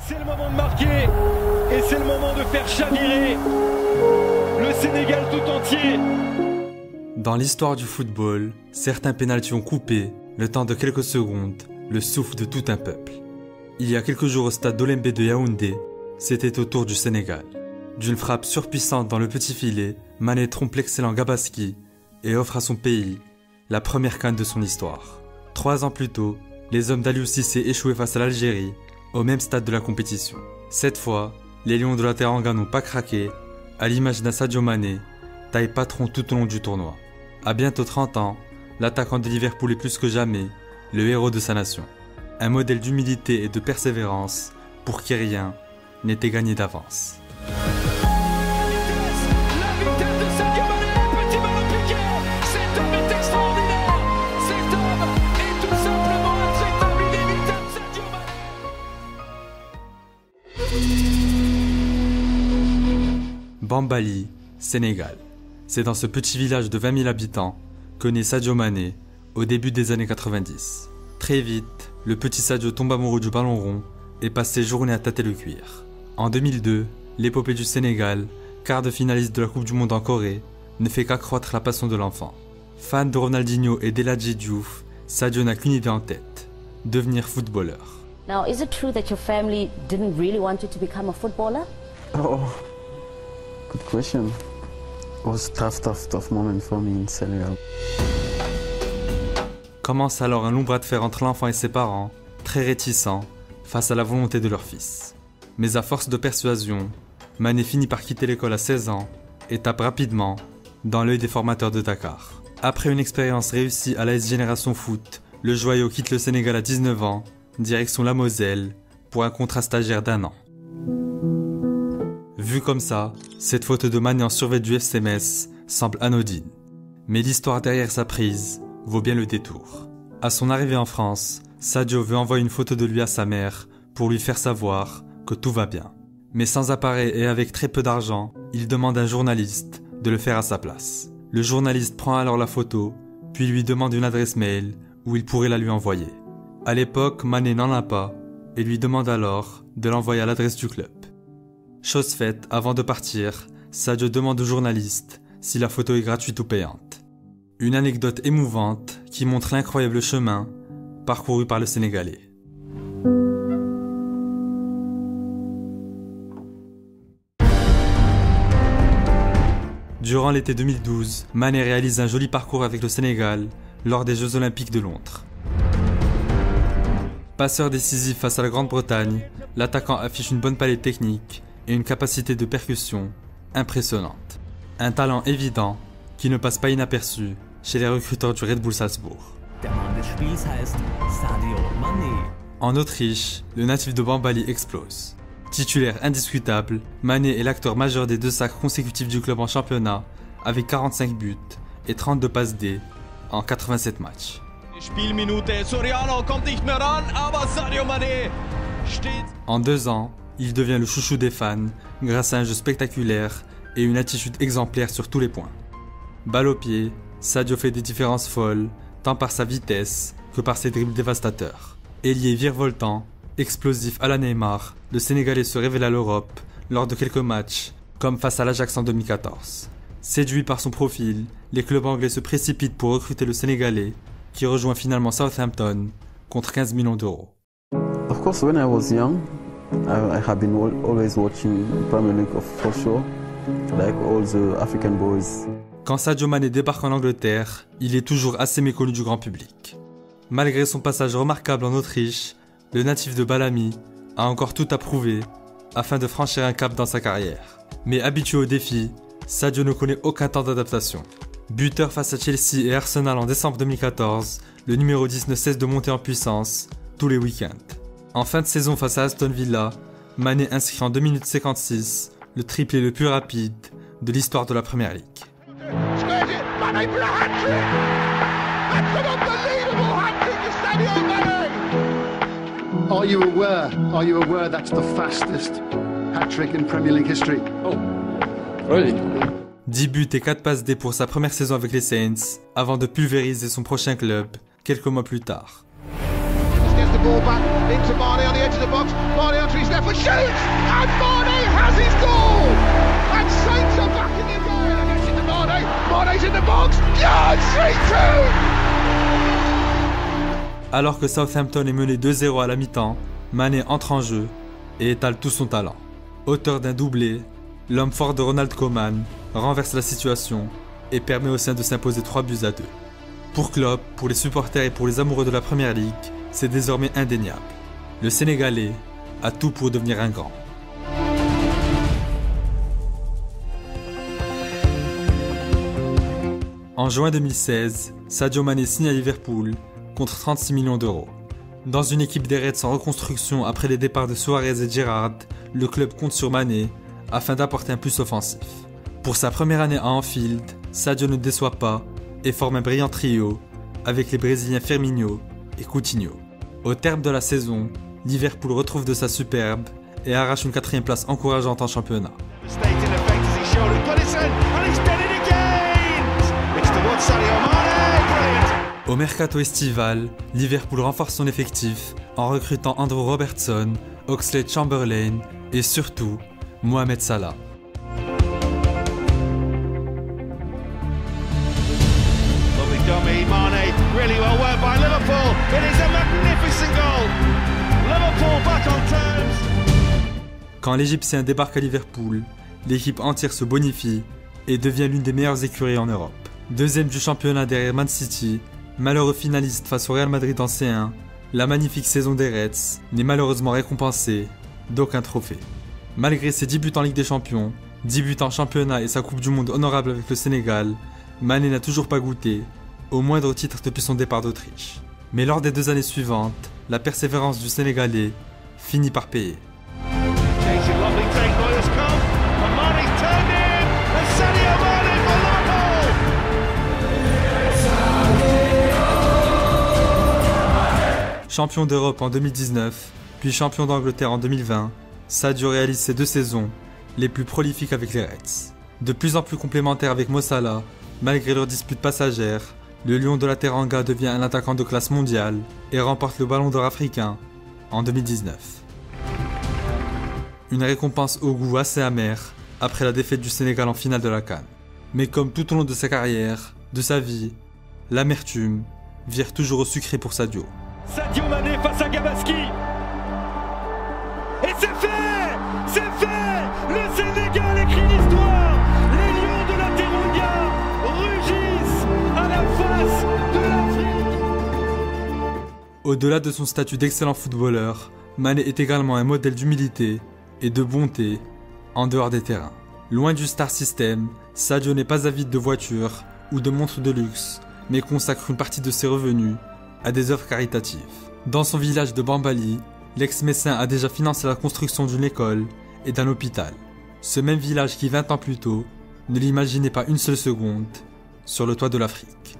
C'est le moment de marquer et c'est le moment de faire chavirer le Sénégal tout entier. Dans l'histoire du football, certains pénaltys ont coupé, le temps de quelques secondes, le souffle de tout un peuple. Il y a quelques jours au stade d'Olembe de Yaoundé, c'était au tour du Sénégal. D'une frappe surpuissante dans le petit filet, Mané trompe l'excellent Gabaski et offre à son pays la première CAN de son histoire. 3 ans plus tôt, les hommes d'Aliou Cissé échouaient face à l'Algérie, au même stade de la compétition. Cette fois, les Lions de la Teranga n'ont pas craqué, à l'image d'un Sadio Mané, taille patron tout au long du tournoi. À bientôt 30 ans, l'attaquant de Liverpool est plus que jamais le héros de sa nation. Un modèle d'humilité et de persévérance pour qui rien n'était gagné d'avance. Bambali, Sénégal. C'est dans ce petit village de 20 000 habitants que naît Sadio Mané au début des années 90. Très vite, le petit Sadio tombe amoureux du ballon rond et passe ses journées à tâter le cuir. En 2002, l'épopée du Sénégal, quart de finaliste de la Coupe du Monde en Corée, ne fait qu'accroître la passion de l'enfant. Fan de Ronaldinho et d'Eladji Diouf, Sadio n'a qu'une idée en tête, devenir footballeur. Now, is it true that your family didn't really want you to become a footballer? Oh, good question. It was a tough moment for me in Senegal. Commence alors un long bras de fer entre l'enfant et ses parents, très réticents face à la volonté de leur fils. Mais à force de persuasion, Mané finit par quitter l'école à 16 ans et tape rapidement dans l'œil des formateurs de Dakar. Après une expérience réussie à l'AS Génération Foot, le joyau quitte le Sénégal à 19 ans, direction la Moselle, pour un contrat stagiaire d'1 an. Vu comme ça, cette photo de Mané en survêt du FC Metz semble anodine. Mais l'histoire derrière sa prise vaut bien le détour. À son arrivée en France, Sadio veut envoyer une photo de lui à sa mère pour lui faire savoir que tout va bien. Mais sans appareil et avec très peu d'argent, il demande à un journaliste de le faire à sa place. Le journaliste prend alors la photo, puis lui demande une adresse mail où il pourrait la lui envoyer. À l'époque, Mané n'en a pas et lui demande alors de l'envoyer à l'adresse du club. Chose faite, avant de partir, Sadio demande au journaliste si la photo est gratuite ou payante. Une anecdote émouvante qui montre l'incroyable chemin parcouru par le Sénégalais. Durant l'été 2012, Mané réalise un joli parcours avec le Sénégal lors des Jeux Olympiques de Londres. Passeur décisif face à la Grande-Bretagne, l'attaquant affiche une bonne palette technique et une capacité de percussion impressionnante. Un talent évident qui ne passe pas inaperçu chez les recruteurs du Red Bull Salzbourg. En Autriche, le natif de Bambali explose. Titulaire indiscutable, Mané est l'acteur majeur des 2 sacres consécutifs du club en championnat avec 45 buts et 32 passes D en 87 matchs. En 2 ans, il devient le chouchou des fans grâce à un jeu spectaculaire et une attitude exemplaire sur tous les points. Balle au pied, Sadio fait des différences folles, tant par sa vitesse que par ses dribbles dévastateurs. Ailier virevoltant, explosif à la Neymar, le Sénégalais se révèle à l'Europe lors de quelques matchs, comme face à l'Ajax en 2014. Séduit par son profil, les clubs anglais se précipitent pour recruter le Sénégalais, qui rejoint finalement Southampton contre 15 millions d'euros. Of course, when I was young, I have been always watching Premier League for sure, like all the African boys. Quand Sadio Mané débarque en Angleterre, il est toujours assez méconnu du grand public. Malgré son passage remarquable en Autriche, le natif de Balami a encore tout à prouver afin de franchir un cap dans sa carrière. Mais habitué au défi, Sadio ne connaît aucun temps d'adaptation. Buteur face à Chelsea et Arsenal en décembre 2014, le numéro 10 ne cesse de monter en puissance tous les week-ends. En fin de saison face à Aston Villa, Mané inscrit en 2 minutes 56 le triplé le plus rapide de l'histoire de la Premier League. Are you aware that's the fastest hat-trick in Premier League history? Oh, Really? 10 buts et 4 passes D pour sa première saison avec les Saints, avant de pulvériser son prochain club quelques mois plus tard. Gets the ball back into Marley on the edge of the box. Mane onto his left foot, shoots! And Mane has his goal! And Saints are back in the game against it to Mane. Mane's in the box. Yeah, 3-2! Alors que Southampton est mené 2-0 à la mi-temps, Mane entre en jeu et étale tout son talent. Auteur d'un doublé, l'homme fort de Ronald Koeman renverse la situation et permet aux Saints de s'imposer 3-2. Pour Klopp, pour les supporters et pour les amoureux de la Première Ligue, c'est désormais indéniable. Le Sénégalais a tout pour devenir un grand. En juin 2016, Sadio Mané signe à Liverpool contre 36 millions d'euros. Dans une équipe des Reds en reconstruction après les départs de Suarez et Gerrard, le club compte sur Mané afin d'apporter un plus offensif. Pour sa première année à Anfield, Sadio ne déçoit pas et forme un brillant trio avec les Brésiliens Firmino et Coutinho. Au terme de la saison, Liverpool retrouve de sa superbe et arrache une 4e place encourageante en championnat. Au mercato estival, Liverpool renforce son effectif en recrutant Andrew Robertson, Oxlade-Chamberlain et surtout Mohamed Salah. Mane, really well worked by Liverpool. It is a magnificent goal. Liverpool back on terms. Quand l'Égyptien débarque à Liverpool, l'équipe entière se bonifie et devient l'une des meilleures écuries en Europe. Deuxième du championnat derrière Man City, malheureux finaliste face au Real Madrid en C1, la magnifique saison des Reds n'est malheureusement récompensée d'aucun trophée. Malgré ses 10 buts en Ligue des Champions, 10 buts en championnat et sa Coupe du Monde honorable avec le Sénégal, Mané n'a toujours pas goûté au moindre titre depuis son départ d'Autriche. Mais lors des 2 années suivantes, la persévérance du Sénégalais finit par payer. Champion d'Europe en 2019, puis champion d'Angleterre en 2020, Sadio réalise ses 2 saisons les plus prolifiques avec les Reds. De plus en plus complémentaire avec Mo Salah, malgré leurs disputes passagères, le Lion de la Teranga devient un attaquant de classe mondiale et remporte le Ballon d'Or africain en 2019. Une récompense au goût assez amer après la défaite du Sénégal en finale de la CAN. Mais comme tout au long de sa carrière, de sa vie, l'amertume vire toujours au sucré pour Sadio. Sadio Mané face à Gabaski. Et c'est fait! C'est fait! Le Sénégal écrit l'histoire! Les Lions de la Teranga rugissent à la face de l'Afrique! Au-delà de son statut d'excellent footballeur, Mané est également un modèle d'humilité et de bonté en dehors des terrains. Loin du star system, Sadio n'est pas avide de voitures ou de montres de luxe, mais consacre une partie de ses revenus à des œuvres caritatives. Dans son village de Bambali, l'ex-Messin a déjà financé la construction d'une école et d'un hôpital. Ce même village qui 20 ans plus tôt ne l'imaginait pas une seule seconde sur le toit de l'Afrique.